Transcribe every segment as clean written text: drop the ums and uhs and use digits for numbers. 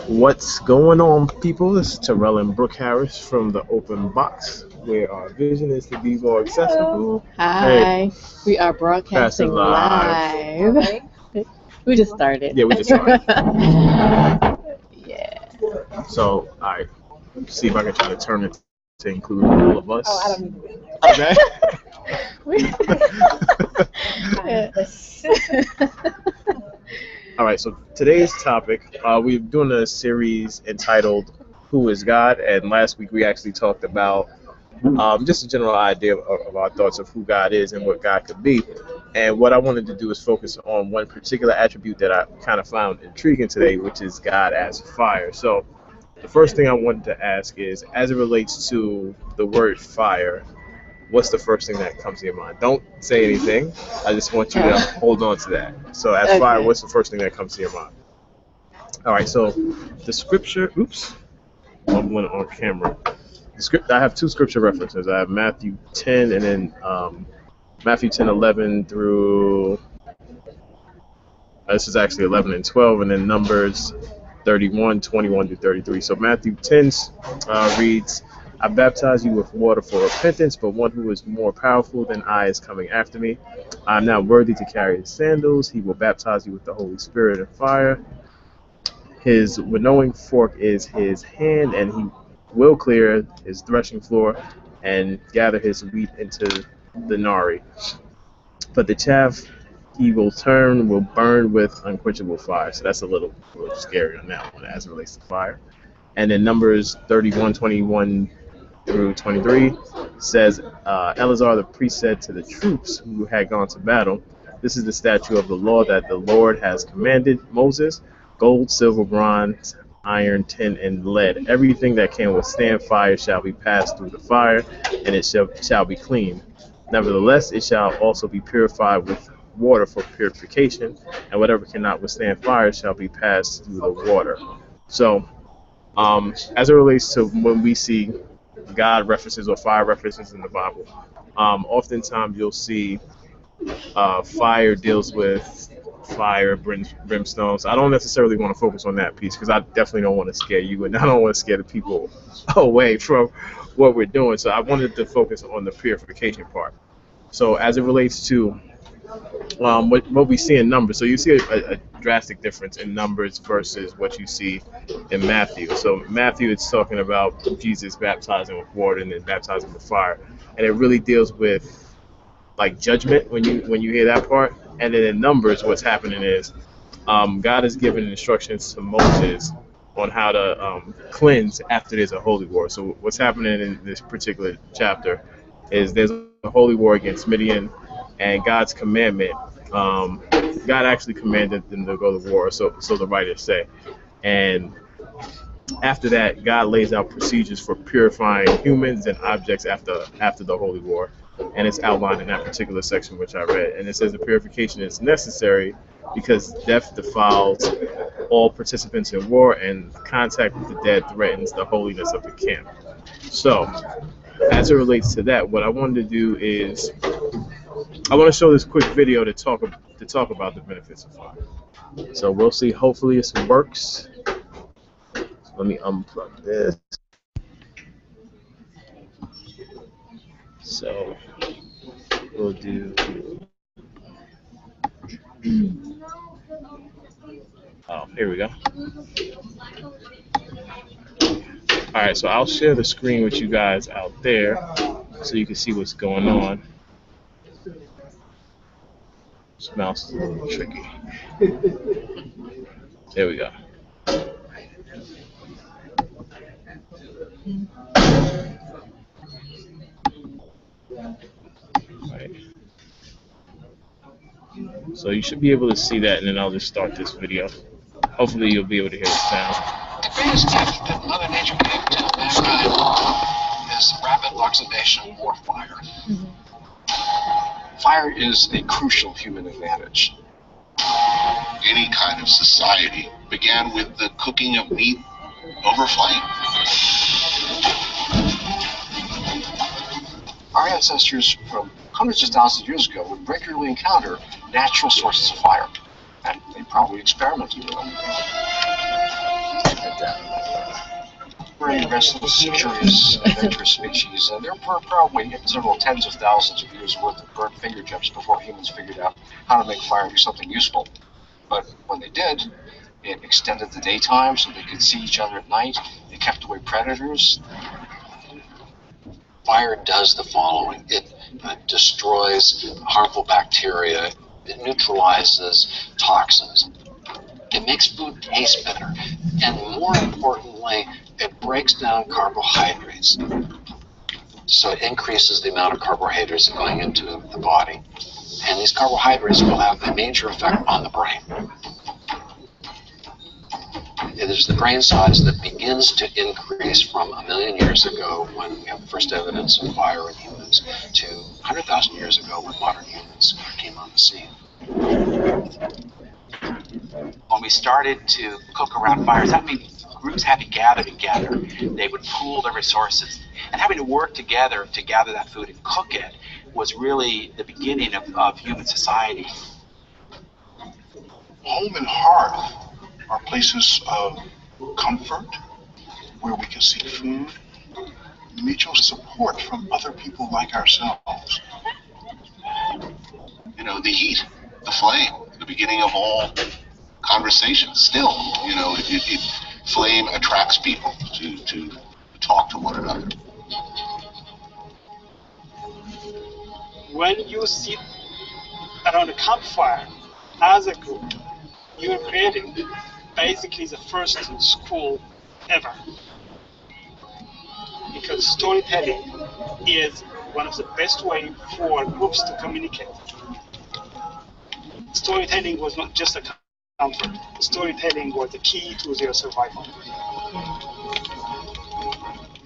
What's going on, people? This is Terrell and Brooke Harris from the Open Box, where our vision is to be more accessible. Hi, we are broadcasting Passing live. live. We just started. Yeah, we just started. Yeah. So, all right, see if I can try to turn it to include all of us. Oh, I don't need Okay. All right, so today's topic, we're doing a series entitled "Who is God?" And last week we actually talked about just a general idea of our thoughts of who God is and what God could be. And what I wanted to do is focus on one particular attribute that I kind of found intriguing today, which is God as fire. So the first thing I wanted to ask is, as it relates to the word fire, what's the first thing that comes to your mind? Don't say anything. I just want you to hold on to that. So as fire, what's the first thing that comes to your mind? All right, so the scripture, oops, I'm on camera. I have two scripture references. I have Matthew 10 and then Matthew 10:11 through, this is actually 11 and 12, and then Numbers 31:21 through 33. So Matthew 10 reads, I baptize you with water for repentance, but one who is more powerful than I is coming after me. I am not worthy to carry his sandals. He will baptize you with the Holy Spirit and fire. His winnowing fork is his hand, and he will clear his threshing floor and gather his wheat into the nari. But the chaff he will burn with unquenchable fire. So that's a little scary on that one as it relates to fire. And then Numbers 31:21 through 23 says, Eleazar the priest said to the troops who had gone to battle, this is the statute of the law that the Lord has commanded Moses, gold, silver, bronze, iron, tin, and lead. Everything that can withstand fire shall be passed through the fire, and it shall be clean. Nevertheless, it shall also be purified with water for purification, and whatever cannot withstand fire shall be passed through the water. So, as it relates to when we see God references or fire references in the Bible, oftentimes you'll see fire deals with fire, brimstone. So I don't necessarily want to focus on that piece because I definitely don't want to scare you, and I don't want to scare the people away from what we're doing. So I wanted to focus on the purification part. So as it relates to what we see in Numbers, so you see a drastic difference in Numbers versus what you see in Matthew. So Matthew, it's talking about Jesus baptizing with water and then baptizing with fire, and it really deals with like judgment when you hear that part. And then in Numbers, what's happening is God has given instructions to Moses on how to cleanse after there's a holy war. So what's happening in this particular chapter is there's a holy war against Midian, and God's commandment, God actually commanded them to go to war, so the writers say. And after that, God lays out procedures for purifying humans and objects after the holy war, and it's outlined in that particular section which I read. And it says the purification is necessary because death defiles all participants in war, and contact with the dead threatens the holiness of the camp. So, as it relates to that, what I wanted to do is I want to show this quick video to talk about the benefits of fire. So we'll see. Hopefully, this works. Let me unplug this. So we'll do. Oh, here we go. All right, so I'll share the screen with you guys out there so you can see what's going on. This mouse is a little tricky. There we go. Right. So you should be able to see that, and then I'll just start this video. Hopefully you'll be able to hear the sound. The greatest gift that Mother Nature gave to mankind is rapid oxidation or fire. Fire is a crucial human advantage. Any kind of society began with the cooking of meat over flame. Our ancestors from hundreds of thousands of years ago would regularly encounter natural sources of fire. And They probably experimented with them. Very restless, curious, adventurous species, and they're probably several tens of thousands of years worth of burnt finger tips before humans figured out how to make fire do something useful. But when they did, it extended the daytime so they could see each other at night. It kept away predators. Fire does the following. It destroys harmful bacteria. It neutralizes toxins. It makes food taste better. And more importantly, it breaks down carbohydrates. So it increases the amount of carbohydrates going into the body. And these carbohydrates will have a major effect on the brain. It is the brain size that begins to increase from 1 million years ago when we have the first evidence of fire in humans to 100,000 years ago when modern humans came on the scene. When we started to cook around fires, that means groups had to gather together. They would pool their resources. And having to work together to gather that food and cook it was really the beginning of human society. Home and hearth are places of comfort, where we can seek food, mutual support from other people like ourselves. You know, the heat, the flame, the beginning of all conversations. Still, you know, flame attracts people to talk to one another. When you sit around a campfire as a group, you're creating basically the first school ever. Because storytelling is one of the best ways for groups to communicate. Storytelling was not just a comfort. Storytelling was the key to their survival.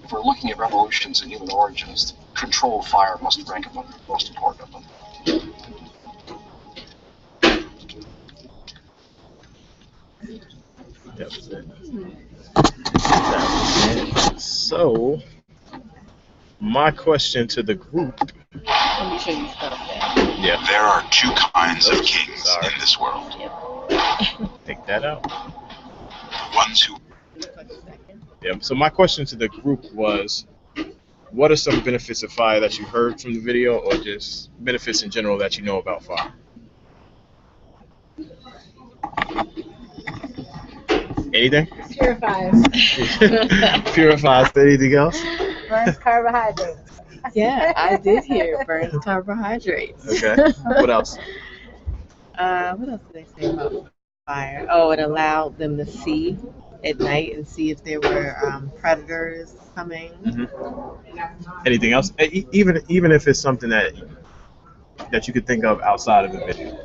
If we're looking at revolutions in human origins, control of fire must rank among the most important of them. That was it. So, my question to the group. Let me show you stuff there. Yeah. There are two kinds of kings in this world. Take that out. Ones who Yeah. So my question to the group was, what are some benefits of fire that you heard from the video, or just benefits in general that you know about fire? Anything? Purifies. Purifies. Anything else? Burns carbohydrates. Yeah, I did hear it burns carbohydrates. Okay. What else? What else did they say about fire? Oh, it allowed them to see at night and see if there were predators coming. Mm-hmm. Anything else? Even if it's something that you could think of outside of the video.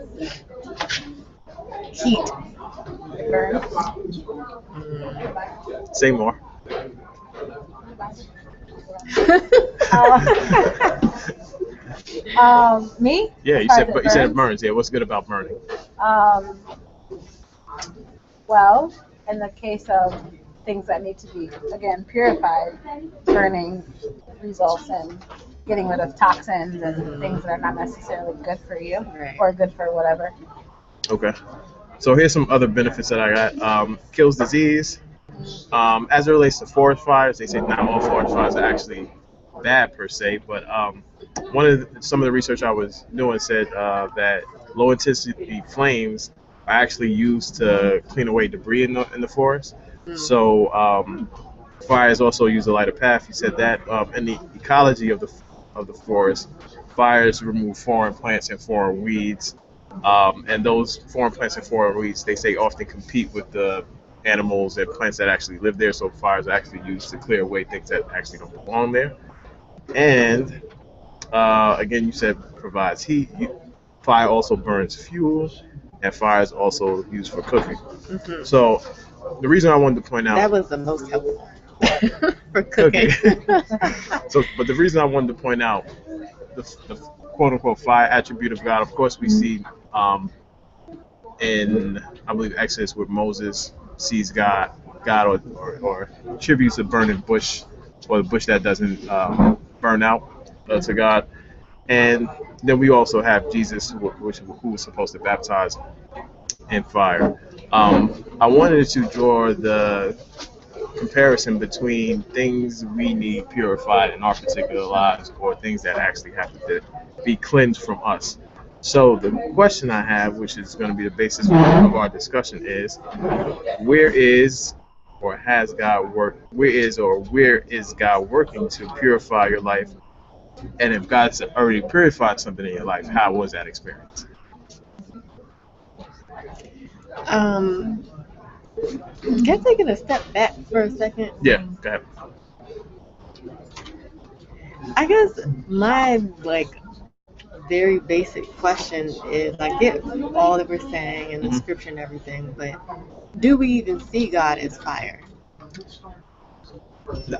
Heat. Burns. Say more. Me? Yeah, you said it burns. Yeah, what's good about burning? Well, in the case of things that need to be, again, purified, burning results in getting rid of toxins and things that are not necessarily good for you or good for whatever. Okay. So here's some other benefits that I got. Kills disease. As it relates to forest fires, they say not all forest fires are actually bad per se, but some of the research I was doing said that low intensity flames are actually used to clean away debris in the forest. So fires also use a lighter path. You said that in the ecology of the forest, fires remove foreign plants and foreign weeds. And those foreign plants and foreign weeds, they say, often compete with the animals and plants that actually live there. So fires are actually used to clear away things that actually don't belong there. And again, you said provides heat. Fire also burns fuel, and fire is also used for cooking. Mm-hmm. So the reason I wanted to point out that was the most helpful for cooking. But the reason I wanted to point out the quote unquote fire attribute of God, of course, we see in, I believe, Exodus, where Moses sees God or tributes a burning bush, or the bush that doesn't burn out to God. And then we also have Jesus, who was supposed to baptize and fire. I wanted to draw the comparison between things we need purified in our particular lives or things that actually have to be cleansed from us. So the question I have, which is going to be the basis of our discussion, is where is or has God worked? Where is God working to purify your life? And if God's already purified something in your life, how was that experience? Um, Can I take it a step back for a second? Yeah, go ahead. I guess my very basic question is I get all that we're saying and the scripture and everything, but do we even see God as fire?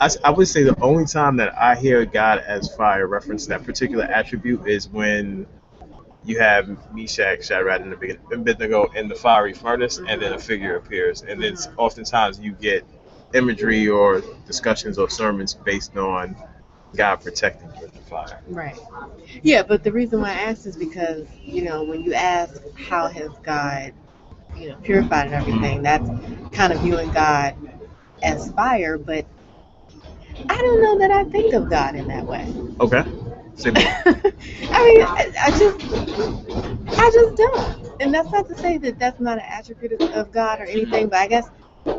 I would say the only time that I hear God as fire reference that particular attribute is when you have Meshach, Shadrach, and Abednego in the fiery furnace, and then a figure appears. And then oftentimes you get imagery or discussions or sermons based on God protecting you with the fire. Right. Yeah, but the reason why I asked is because, when you ask how has God, purified and everything, that's kind of viewing God as fire, but I don't know that I think of God in that way. Okay. Say more. I mean, I just don't. And that's not to say that that's not an attribute of God or anything, but I guess, I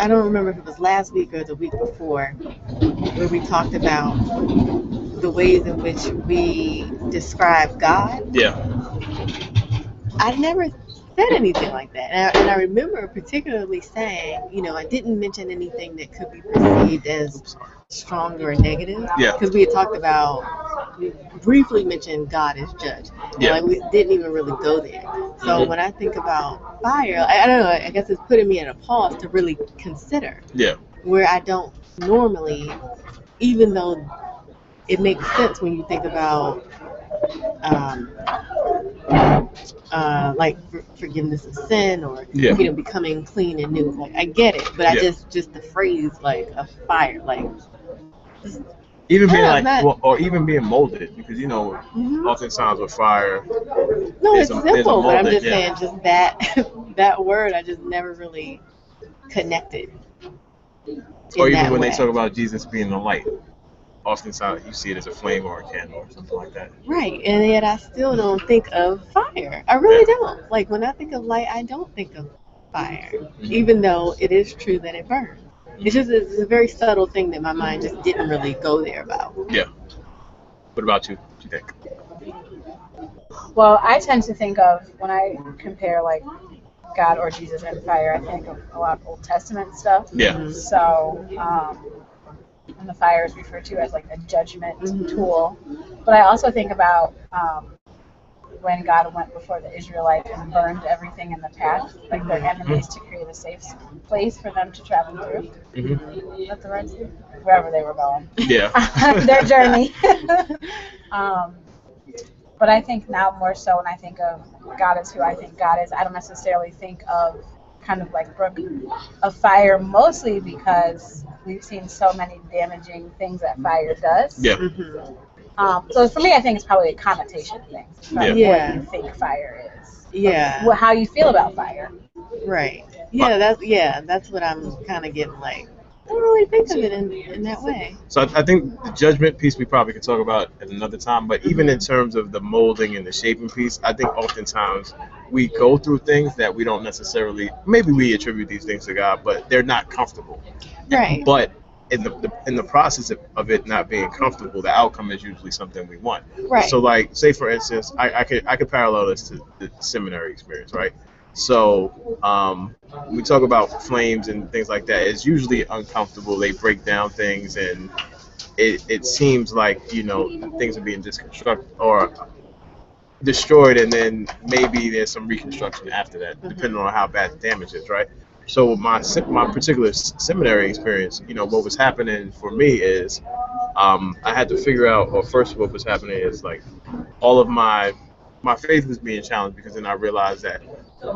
don't remember if it was last week or the week before, where we talked about the ways in which we describe God. Yeah. I never said anything like that. And I remember particularly saying, I didn't mention anything that could be perceived as strong or negative. Yeah. Because we had talked about, we briefly mentioned God as judge. Yeah. Like, we didn't even really go there. So when I think about fire, I don't know, I guess it's putting me at a pause to really consider. Yeah. Where I don't normally, even though it makes sense when you think about like forgiveness of sin or becoming clean and new. Like, I get it, but I just the phrase like a fire, like even being or even being molded, because oftentimes with fire. No, it's simple, but I'm just saying, just that word, I just never really connected. Or even when they talk about Jesus being the light. Oftentimes you see it as a flame or a candle or something like that. Right, and yet I still don't think of fire. I really don't. Like, when I think of light, I don't think of fire, even though it is true that it burns. It's a very subtle thing that my mind just didn't really go there about. Yeah. What about you? What do you think? Well, I tend to think of, when I compare like God or Jesus and fire, I think of a lot of Old Testament stuff. Yeah. So, and the fire is referred to as like a judgment tool. But I also think about when God went before the Israelites and burned everything in the path, like their enemies, to create a safe place for them to travel through. Is that the right thing? Wherever they were going. Yeah. Their journey. But I think now more so when I think of God as who I think God is, I don't necessarily think of, kind of like Brooke, of fire, mostly because we've seen so many damaging things that fire does. Yeah. So for me, I think it's probably a connotation thing. What you think fire is. Yeah. How you feel about fire. Right. Yeah, that's what I'm kind of getting like. I don't really think of it in that way. So I think the judgment piece we probably could talk about at another time, but even in terms of the molding and the shaping piece, I think oftentimes we go through things that we don't necessarily, maybe we attribute these things to God, but they're not comfortable. Right. But in the process of it not being comfortable, the outcome is usually something we want. Right. So like, say for instance, I could parallel this to the seminary experience, right? So when we talk about flames and things like that, it's usually uncomfortable. They break down things, and it seems like things are being disconstructed or destroyed, and then maybe there's some reconstruction after that, depending on how bad the damage is, right? So my particular seminary experience, what was happening for me is I had to figure out, or first what was happening is like all of my faith was being challenged, because then I realized that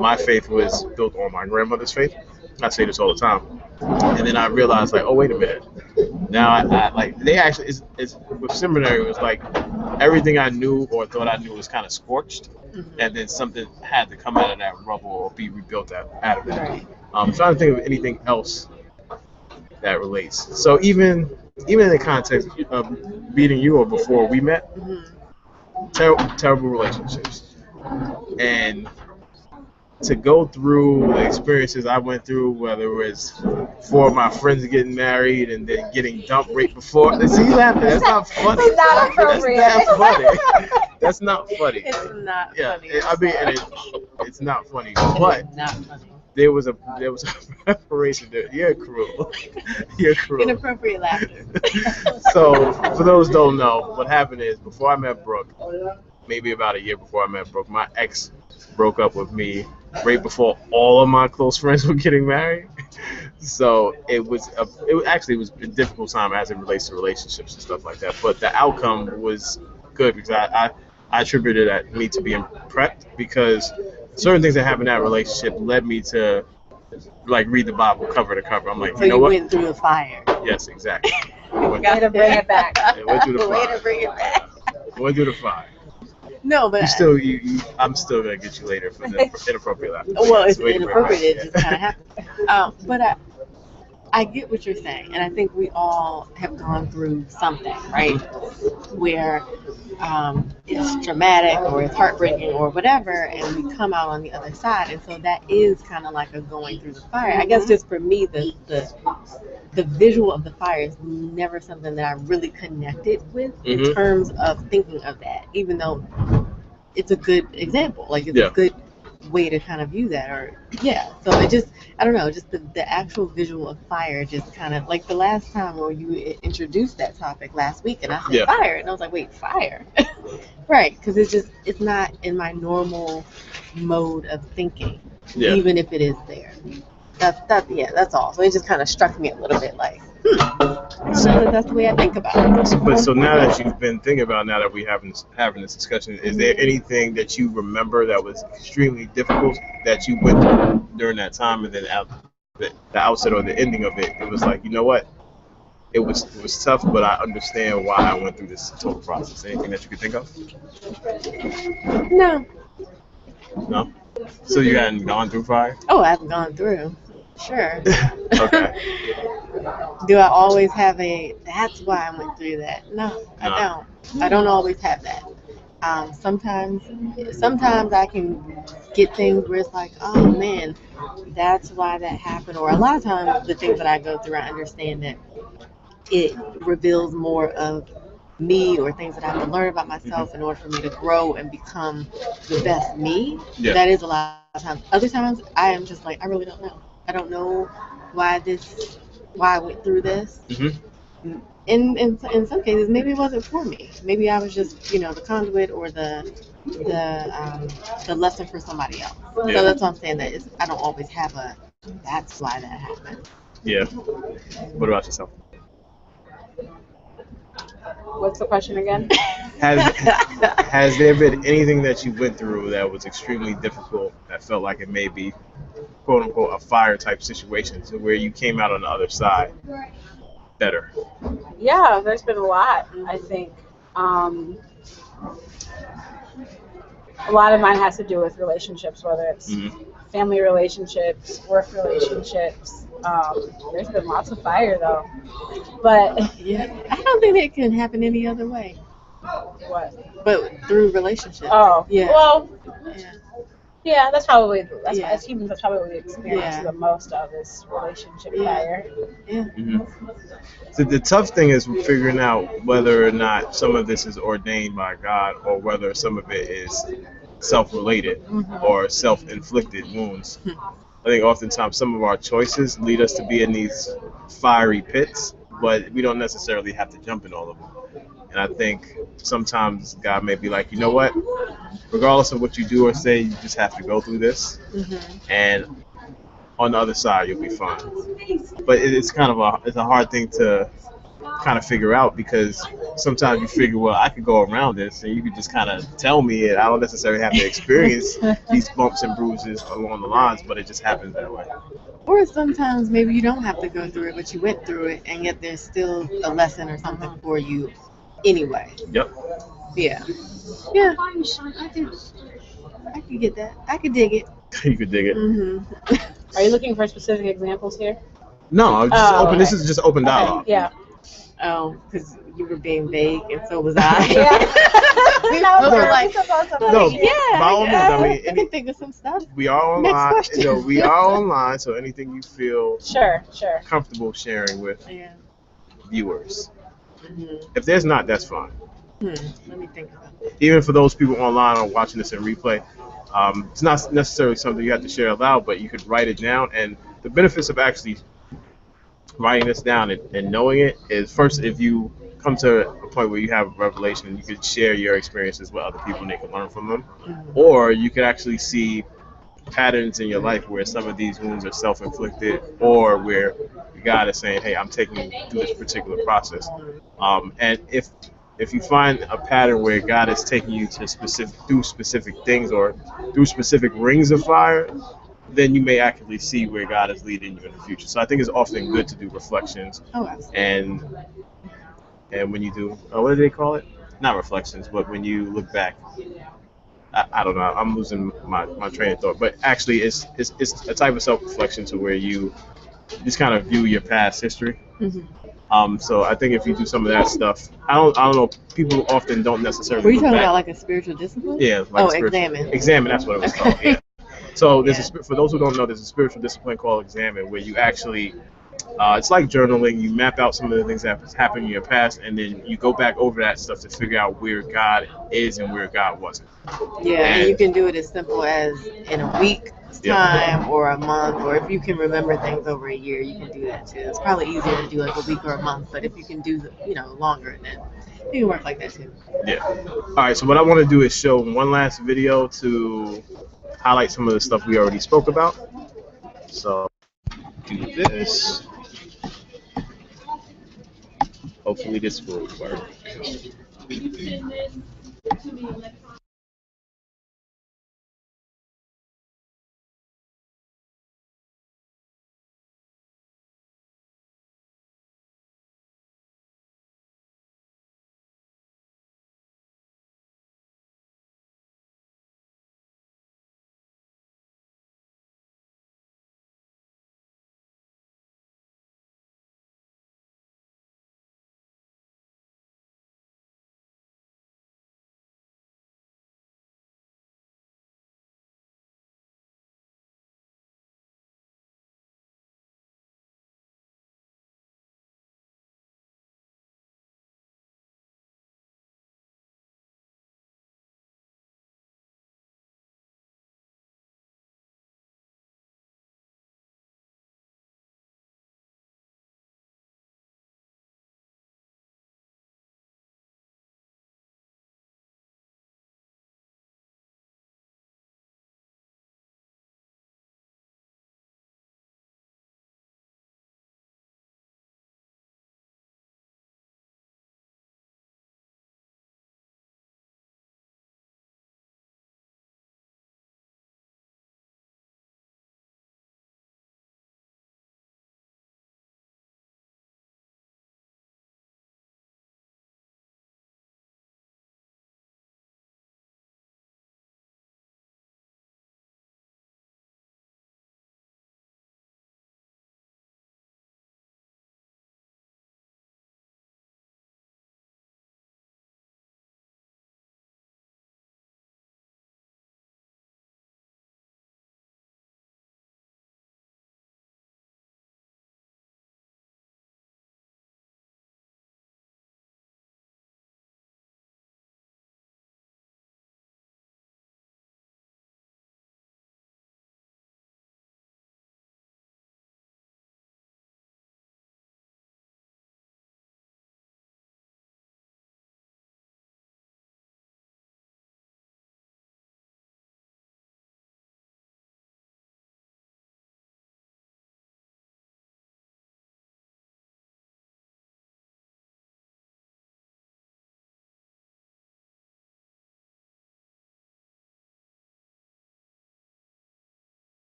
my faith was built on my grandmother's faith. I say this all the time. And then I realized, like, oh, wait a minute. Now I like they actually it's with seminary. It was like everything I knew or thought I knew was kind of scorched, and then something had to come out of that rubble or be rebuilt out of it. Right. I'm trying to think of anything else that relates. So even in the context of meeting you or before we met, terrible relationships, and to go through the experiences I went through, whether it was four of my friends getting married and then getting dumped right before. See, you laughing? That's not funny. It's not appropriate. That's not funny. That's not funny. It's not Yeah, funny. I mean, and it's not funny, but Not funny. there was a preparation there. You're cruel. You're cruel. Inappropriate laughter. So, for those who don't know, what happened is before I met Brooke, maybe about a year before I met Brooke, my ex broke up with me right before all of my close friends were getting married. So it was a difficult time as it relates to relationships and stuff like that. But the outcome was good because I attributed that me to being prepped because certain things that happened in that relationship led me to like read the Bible cover to cover. I'm like, So you know you what? went through the fire. Yes, exactly. Way to bring it back. Went through the Way to fire. bring it back. Went through the fire. No, but I'm still gonna get you later for the inappropriate laughter. well, it's Way to bring inappropriate. back, It just kind of happens. But I get what you're saying, and I think we all have gone through something, right? Where it's traumatic or it's heartbreaking or whatever, and we come out on the other side, and so that is kind of like a going through the fire. I guess just for me, the visual of the fire is never something that I really connected with in terms of thinking of that, even though it's a good example, like it's a good way to kind of view that, or so it just, I don't know, just the actual visual of fire just kind of like the last time where you introduced that topic last week and I said fire and I was like, wait, fire. Right, because it's not in my normal mode of thinking, even if it is there. That's all. So it just kind of struck me a little bit like, I don't know that that's the way I think about it. But so now that you've been thinking about, now that we're having this discussion, is there anything that you remember that was extremely difficult that you went through during that time, and then the outset or the ending of it, it was like, you know what, it was tough, but I understand why I went through this total process. Anything that you could think of? No. So you hadn't gone through fire? Oh, I've gone through. Sure. Okay. Do I always have that's why I went through that? No, I don't. I don't always have that. Sometimes I can get things where it's like, oh man, that's why that happened. Or a lot of times the things that I go through, I understand that it reveals more of me or things that I have to learn about myself in order for me to grow and become the best me. Yeah. That is a lot of times. Other times I am just like, I really don't know. I don't know why I went through this. In some cases, maybe it wasn't for me. Maybe I was just, the conduit or the lesson for somebody else. So that's what I'm saying, that I don't always have that's why that happened. Yeah. What about yourself? What's the question again? Has there been anything that you went through that was extremely difficult that felt like it may be, quote unquote, a fire type situation, to where you came out on the other side better? Yeah, there's been a lot, I think. A lot of mine has to do with relationships, whether it's family relationships, work relationships. There's been lots of fire though, but I don't think it can happen any other way. What? But through relationships. Oh, yeah. Well, yeah, as humans, that's probably what we experience Yeah. the most of, is relationship fire. Yeah. So the tough thing is figuring out whether or not some of this is ordained by God or whether some of it is self-related or self-inflicted wounds. I think oftentimes some of our choices lead us to be in these fiery pits, but we don't necessarily have to jump in all of them. And I think sometimes God may be like, you know what? Regardless of what you do or say, you just have to go through this. And on the other side, you'll be fine. But it's kind of it's a hard thing to kind of figure out, because sometimes you figure, well, I could go around this, and you could just kind of tell me it. I don't necessarily have to experience these bumps and bruises along the lines, but it just happens that way. Or sometimes maybe you don't have to go through it, but you went through it, and yet there's still a lesson or something for you anyway. Yep. Yeah. Yeah. I could get that. I could dig it. You could dig it. Mm-hmm. Are you looking for specific examples here? No, just Oh, open. okay. This is just open Okay. dialogue. Yeah. Oh, because you were being vague, and so was I. Yeah. Those are like, No, yeah. by all means. I mean, I can think of some stuff. we are Next online. question. You know, we are online. So anything you feel Sure. comfortable sharing with Yeah. viewers. Mm-hmm. If there's not, that's fine. Let me think about that. Even for those people online or watching this in replay, it's not necessarily something you have to share aloud, but you could write it down. And the benefits of actually writing this down and knowing it is, first, if you come to a point where you have revelation, you could share your experiences with other people and they can learn from them. Or you could actually see patterns in your life where some of these wounds are self-inflicted, or where God is saying, hey, I'm taking you through this particular process. And if you find a pattern where God is taking you to through specific things or through specific rings of fire, then you may actually see where God is leading you in the future. So I think it's often good to do reflections. Oh, absolutely. And when you do, what do they call it? Not reflections, but when you look back, I don't know. I'm losing my train of thought. But actually, it's a type of self-reflection to where you just kind of view your past history. So I think if you do some of that stuff, I don't know. People often don't necessarily. Were you look talking back. about like a spiritual discipline? Yeah. Like examine. Examine. That's what it was called. Yeah. So there's for those who don't know, there's a spiritual discipline called examine, where you actually, it's like journaling. You map out some of the things that have happened in your past, and then you go back over that stuff to figure out where God is and where God wasn't. Yeah, and you can do it as simple as in a week's time or a month, or if you can remember things over a year, you can do that too. It's probably easier to do like a week or a month, but if you can do longer, then you can work like that too. Yeah. All right. So what I want to do is show one last video to highlight some of the stuff we already spoke about. So do this. Hopefully this will work.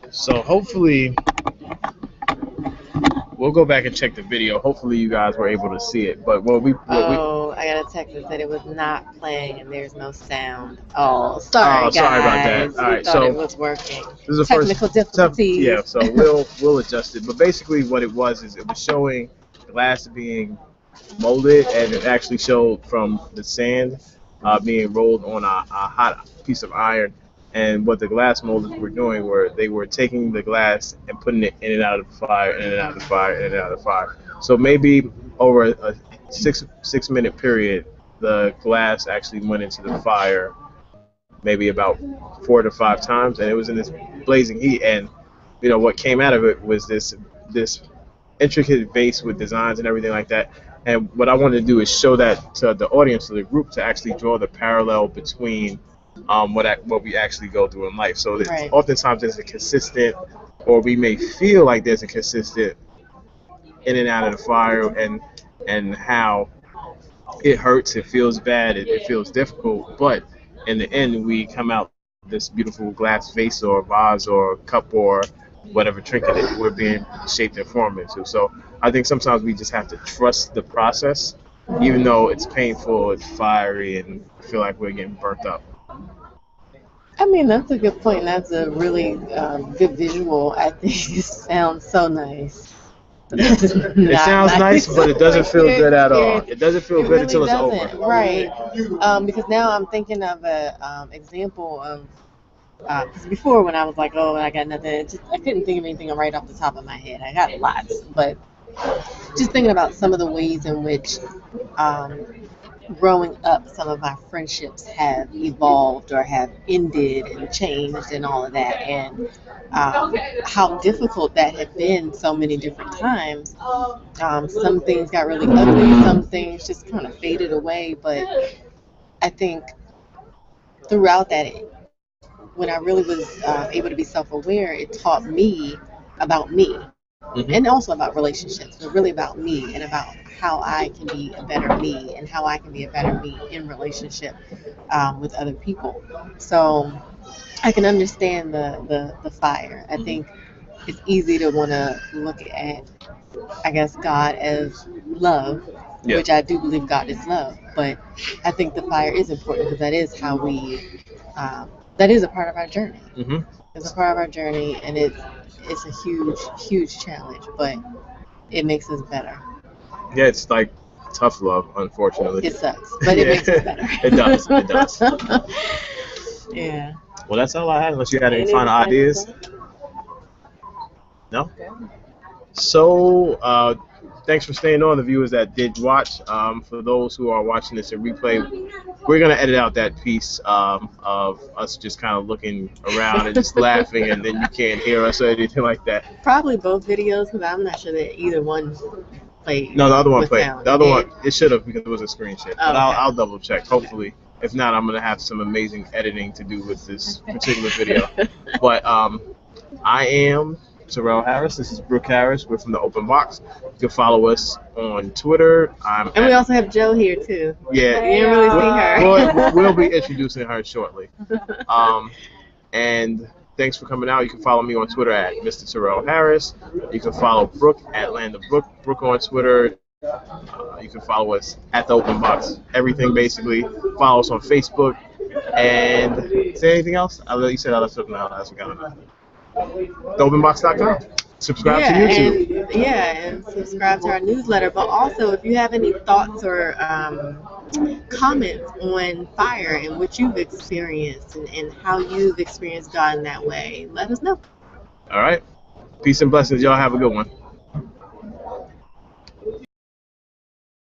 So hopefully we'll go back and check the video. Hopefully you guys were able to see it. But Oh, I got a text that said it was not playing and there's no sound. Oh, sorry, guys. Sorry about that. All right, we thought so it was working. this is the Technical difficulties. Yeah, so we'll adjust it. But basically what it was is it was showing glass being molded, and it actually showed from the sand being rolled on a hot piece of iron. And what the glass molders were doing were they were taking the glass and putting it in and out of the fire, in and out of the fire, in and out of the fire. So maybe over a 6 minute period, the glass actually went into the fire maybe about 4 to 5 times, and it was in this blazing heat. And what came out of it was this intricate vase with designs and everything like that. And what I wanted to do is show that to the audience, to the group, to actually draw the parallel between what we actually go through in life. So Right. oftentimes there's a consistent, or we may feel like there's a consistent in and out of the fire, and how it hurts, it feels bad, it feels difficult, but in the end we come out this beautiful glass vase or vase or cup or whatever trinket that we're being shaped and formed into. So I think sometimes we just have to trust the process, even though it's painful, it's fiery, and feel like we're getting burnt up. I mean, that's a good point. That's a really good visual. I think it sounds so nice. It sounds nice, but it doesn't feel good at all. It doesn't feel good really until it's doesn't. over. Right. Because now I'm thinking of a example of, because before when I was like, oh, I got nothing, I couldn't think of anything right off the top of my head. I got lots, but just thinking about some of the ways in which growing up, some of my friendships have evolved or have ended and changed and all of that, and how difficult that had been so many different times. Some things got really ugly, some things just kind of faded away, but I think throughout that, when I really was able to be self-aware, it taught me about me. And also about relationships, but really about me and about how I can be a better me and how I can be a better me in relationship with other people. So I can understand the fire. I think it's easy to want to look at, I guess, God as love, Yeah. which I do believe God is love. But I think the fire is important because that is how that is a part of our journey. Mm-hmm. It's a part of our journey, and it's a huge challenge, but it makes us better. Yeah, it's like tough love, unfortunately. It sucks, but it makes us better. It does. It does. Yeah. Well, that's all I had, unless you had any final ideas. No? So, thanks for staying on, the viewers that did watch. For those who are watching this in replay, we're going to edit out that piece of us just kind of looking around and just laughing, and then you can't hear us or anything like that. Probably both videos, because I'm not sure that either one played. No, the other one played. sound. The other one, it should have, because it was a screen share. But Oh, okay. I'll double check, hopefully. If not, I'm going to have some amazing editing to do with this particular video. But I am Terrell Harris. This is Brooke Harris. We're from the Open Box. You can follow us on Twitter. And we also have Joe here too. Yeah. You didn't really see her. We'll be introducing her shortly. And thanks for coming out. You can follow me on Twitter at Mr. Terrell Harris. You can follow Brooke at Land of Brooke on Twitter. You can follow us at the Open Box. Everything basically. Follow us on Facebook. And say anything else? You said I left something out. I forgot. TheOpenBox.com. Subscribe to YouTube. And subscribe to our newsletter. But also, if you have any thoughts or comments on fire and what you've experienced and how you've experienced God in that way, let us know. All right. Peace and blessings. Y'all have a good one.